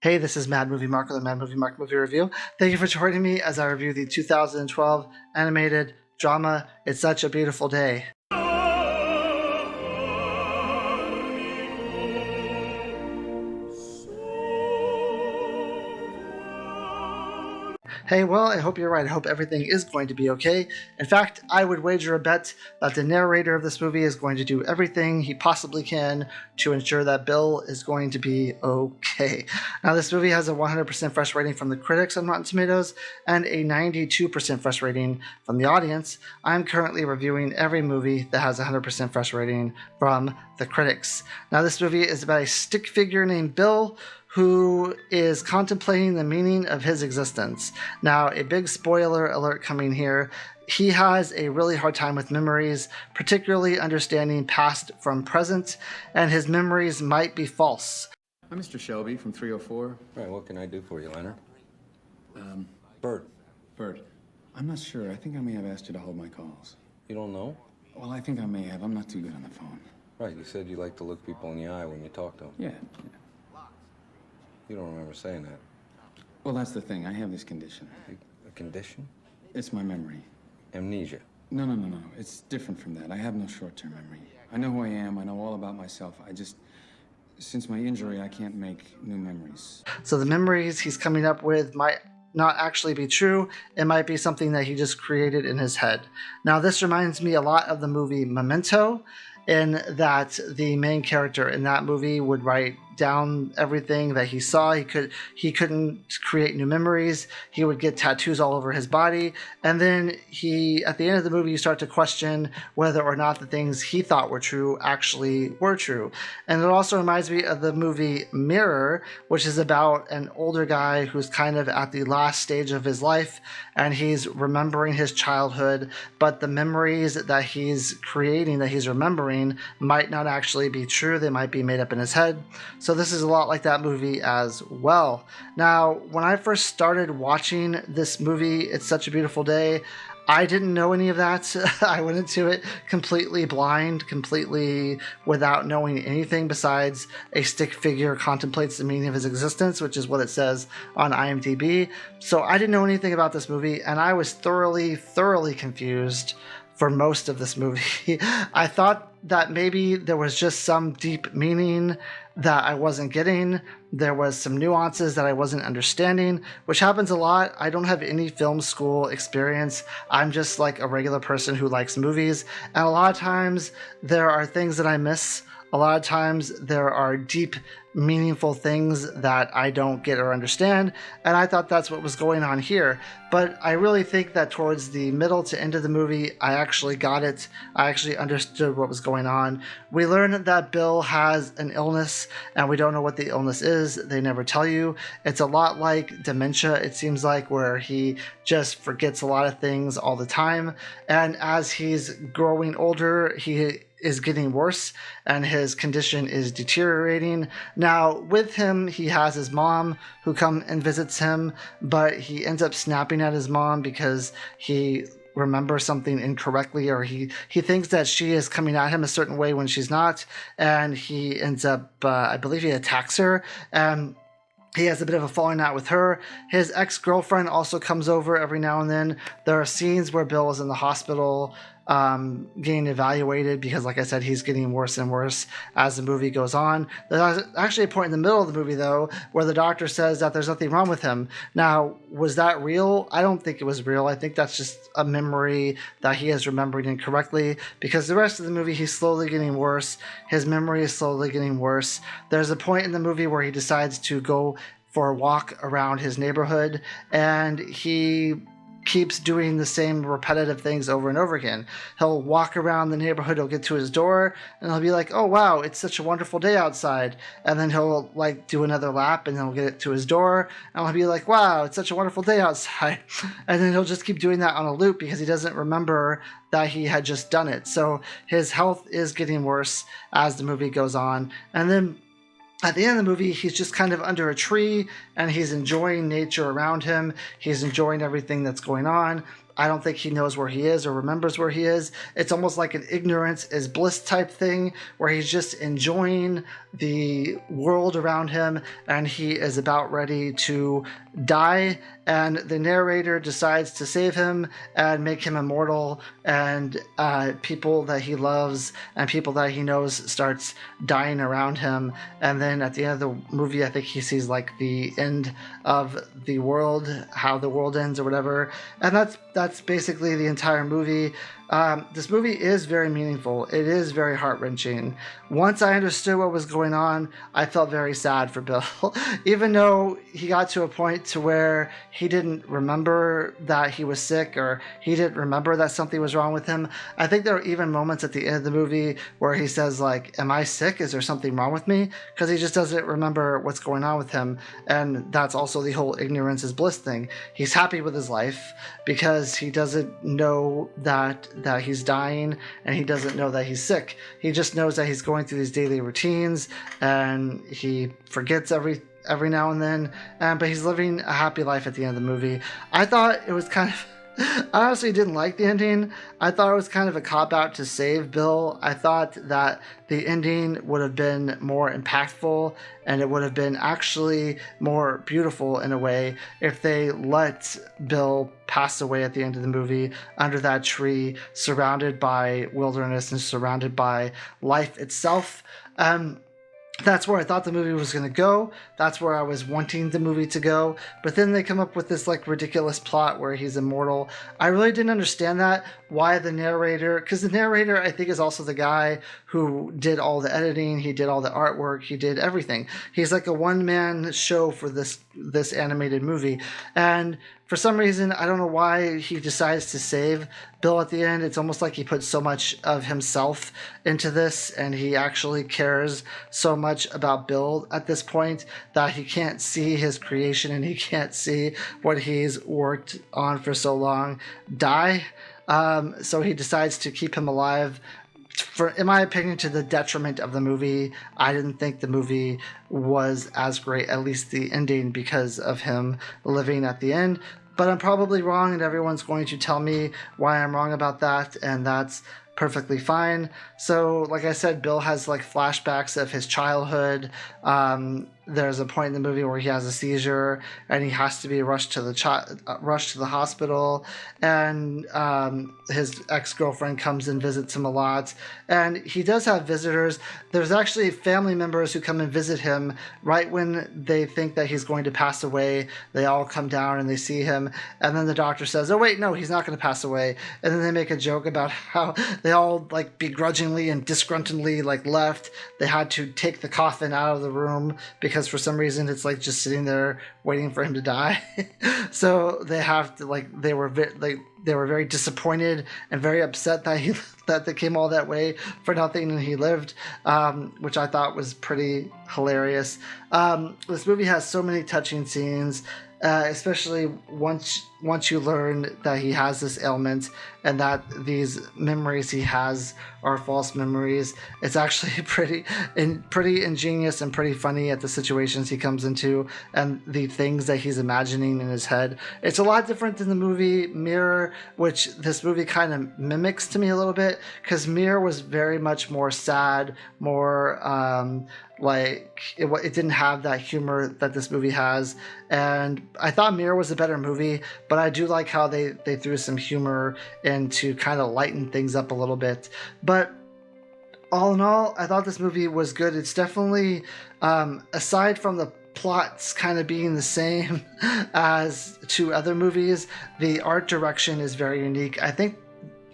Hey, this is Mad Movie Mark with the Mad Movie Mark Movie Review. Thank you for joining me as I review the 2012 animated drama It's Such a Beautiful Day. Hey, well, I hope you're right. I hope everything is going to be okay. In fact, I would wager a bet that the narrator of this movie is going to do everything he possibly can to ensure that Bill is going to be okay. Now, this movie has a 100% fresh rating from the critics on Rotten Tomatoes and a 92% fresh rating from the audience. I'm currently reviewing every movie that has a 100% fresh rating from the critics. Now, this movie is about a stick figure named Bill who is contemplating the meaning of his existence. Now, a big spoiler alert coming here. He has a really hard time with memories, particularly understanding past from present, and his memories might be false. I'm Mr. Shelby from 304. Right, what can I do for you, Leonard? Bert. Bert, I'm not sure. I think I may have asked you to hold my calls. You don't know? Well, I think I may have. I'm not too good on the phone. Right, you said you like to look people in the eye when you talk to them. Yeah. You don't remember saying that. Well, that's the thing. I have this condition. A condition? It's my memory. Amnesia. No. It's different from that. I have no short-term memory. I know who I am. I know all about myself. Since my injury, I can't make new memories. So the memories he's coming up with might not actually be true. It might be something that he just created in his head. Now, this reminds me a lot of the movie Memento, in that the main character in that movie would write down everything that he saw. He couldn't create new memories. He would get tattoos all over his body, and then at the end of the movie, you start to question whether or not the things he thought were true actually were true. And it also reminds me of the movie Mirror, which is about an older guy who's kind of at the last stage of his life, and he's remembering his childhood, but the memories that he's creating, that he's remembering, might not actually be true. They might be made up in his head. So this is a lot like that movie as well. Now, when I first started watching this movie, It's Such a Beautiful Day, I didn't know any of that. I went into it completely blind, completely without knowing anything besides a stick figure contemplates the meaning of his existence, which is what it says on IMDb. So I didn't know anything about this movie, and I was thoroughly confused for most of this movie. I thought that maybe there was just some deep meaning that I wasn't getting. There was some nuances that I wasn't understanding, which happens a lot. I don't have any film school experience. I'm just like a regular person who likes movies. And a lot of times there are things that I miss. A lot of times there are deep, meaningful things that I don't get or understand, and I thought that's what was going on here. But I really think that towards the middle to end of the movie, I actually got it. I actually understood what was going on. We learn that Bill has an illness, and we don't know what the illness is. They never tell you. It's a lot like dementia, it seems like, where he just forgets a lot of things all the time. And as he's growing older, he is getting worse and his condition is deteriorating. Now, with him, he has his mom who come and visits him, but he ends up snapping at his mom because he remembers something incorrectly, or he thinks that she is coming at him a certain way when she's not, and he ends up, I believe he attacks her, and he has a bit of a falling out with her. His ex-girlfriend also comes over every now and then. There are scenes where Bill is in the hospital getting evaluated because, like I said, he's getting worse and worse as the movie goes on. There's actually a point in the middle of the movie, though, where the doctor says that there's nothing wrong with him. Now, was that real? I don't think it was real. I think that's just a memory that he is remembering incorrectly, because the rest of the movie, he's slowly getting worse. His memory is slowly getting worse. There's a point in the movie where he decides to go for a walk around his neighborhood, and he keeps doing the same repetitive things over and over again. He'll walk around the neighborhood, he'll get to his door, and he'll be like, oh wow, it's such a wonderful day outside. And then he'll like do another lap, and then he'll get it to his door, and he'll be like, wow, it's such a wonderful day outside. And then he'll just keep doing that on a loop because he doesn't remember that he had just done it. So his health is getting worse as the movie goes on. And then at the end of the movie, he's just kind of under a tree and he's enjoying nature around him. He's enjoying everything that's going on. I don't think he knows where he is or remembers where he is. It's almost like an ignorance is bliss type thing where he's just enjoying the world around him and he is about ready to die. And the narrator decides to save him and make him immortal. And people that he loves and people that he knows starts dying around him. And then at the end of the movie, I think he sees like the end of the world, how the world ends or whatever. And that's basically the entire movie. This movie is very meaningful. It is very heart-wrenching. Once I understood what was going on, I felt very sad for Bill. Even though he got to a point to where he didn't remember that he was sick or he didn't remember that something was wrong with him. I think there are even moments at the end of the movie where he says like, am I sick? Is there something wrong with me? Because he just doesn't remember what's going on with him. And that's also the whole ignorance is bliss thing. He's happy with his life because he doesn't know that he's dying and he doesn't know that he's sick. He just knows that he's going through these daily routines and he forgets every now and then, but he's living a happy life at the end of the movie. I thought it was kind of I honestly didn't like the ending. I thought it was kind of a cop-out to save Bill. I thought that the ending would have been more impactful and it would have been actually more beautiful in a way if they let Bill pass away at the end of the movie under that tree, surrounded by wilderness and surrounded by life itself. That's where I thought the movie was going to go. That's where I was wanting the movie to go. But then they come up with this like ridiculous plot where he's immortal. I really didn't understand that. Why the narrator? Because the narrator, I think, is also the guy who did all the editing. He did all the artwork. He did everything. He's like a one-man show for this animated movie. And for some reason, I don't know why he decides to save Bill at the end. It's almost like he put so much of himself into this and he actually cares so much about Bill at this point that he can't see his creation and he can't see what he's worked on for so long die. So he decides to keep him alive. In my opinion, to the detriment of the movie. I didn't think the movie was as great, at least the ending, because of him living at the end. But I'm probably wrong, and everyone's going to tell me why I'm wrong about that, and that's perfectly fine. So, like I said, Bill has like flashbacks of his childhood. There's a point in the movie where he has a seizure and he has to be rushed to the hospital, and his ex-girlfriend comes and visits him a lot, and he does have visitors. There's actually family members who come and visit him right when they think that he's going to pass away. They all come down and they see him, and then the doctor says, oh wait, no, he's not going to pass away. And then they make a joke about how they all like begrudgingly and disgruntledly like left. They had to take the coffin out of the room because for some reason it's like just sitting there waiting for him to die. So they have to like they were very disappointed and very upset that they came all that way for nothing and he lived, which I thought was pretty hilarious. This movie has so many touching scenes, especially once you learn that he has this ailment and that these memories he has are false memories. It's actually pretty ingenious and pretty funny at the situations he comes into and the things that he's imagining in his head. It's a lot different than the movie Mirror, which this movie kind of mimics to me a little bit, because Mirror was very much more sad, more like it didn't have that humor that this movie has. And I thought Mirror was a better movie, but I do like how they threw some humor in to kind of lighten things up a little bit. But all in all, I thought this movie was good. It's definitely, aside from the plots kind of being the same as two other movies, the art direction is very unique. I think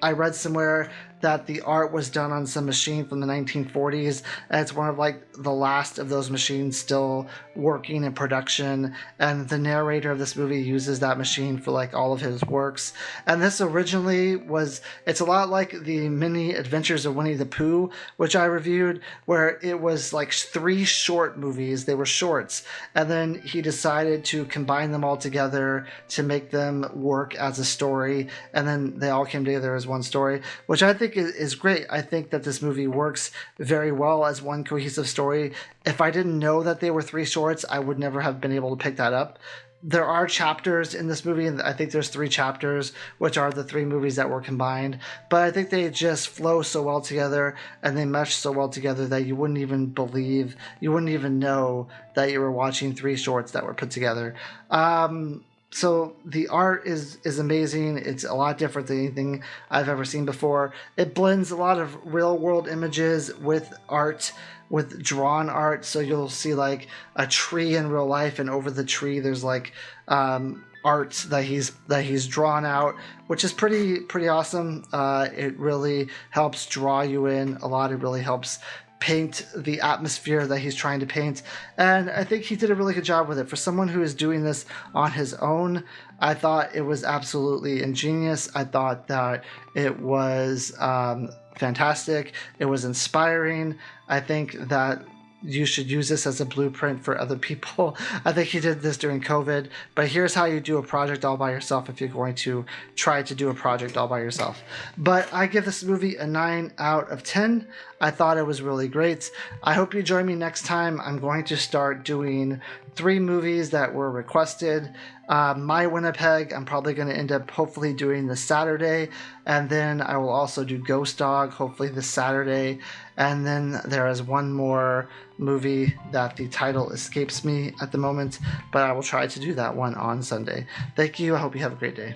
I read somewhere that the art was done on some machine from the 1940s, and it's one of like the last of those machines still working in production, and the narrator of this movie uses that machine for like all of his works. And this originally it's a lot like the Mini Adventures of Winnie the Pooh, which I reviewed, where it was like 3 short movies. They were shorts, and then he decided to combine them all together to make them work as a story, and then they all came together as one story, which I think is great. I think that this movie works very well as one cohesive story. If I didn't know that they were 3 shorts, I would never have been able to pick that up. there are chapters in this movie, and I think there's 3 chapters, which are the 3 movies that were combined. But I think they just flow so well together, and they mesh so well together that you wouldn't even know that you were watching 3 shorts that were put together. So the art is amazing. It's a lot different than anything I've ever seen before. It blends a lot of real world images with art, with drawn art. So you'll see like a tree in real life, and over the tree there's like art that he's drawn out, which is pretty awesome. It really helps draw you in a lot. It really helps paint the atmosphere that he's trying to paint, and I think he did a really good job with it. For someone who is doing this on his own, I thought it was absolutely ingenious. I thought that it was fantastic. It was inspiring. I think that you should use this as a blueprint for other people. I think he did this during COVID, but here's how you do a project all by yourself if you're going to try to do a project all by yourself. But I give this movie a 9 out of 10. I thought it was really great. I hope you join me next time. I'm going to start doing 3 movies that were requested. My Winnipeg, I'm probably going to end up hopefully doing this Saturday, and then I will also do Ghost Dog hopefully this Saturday, and then there is one more movie that the title escapes me at the moment, but I will try to do that one on Sunday. Thank you. I hope you have a great day.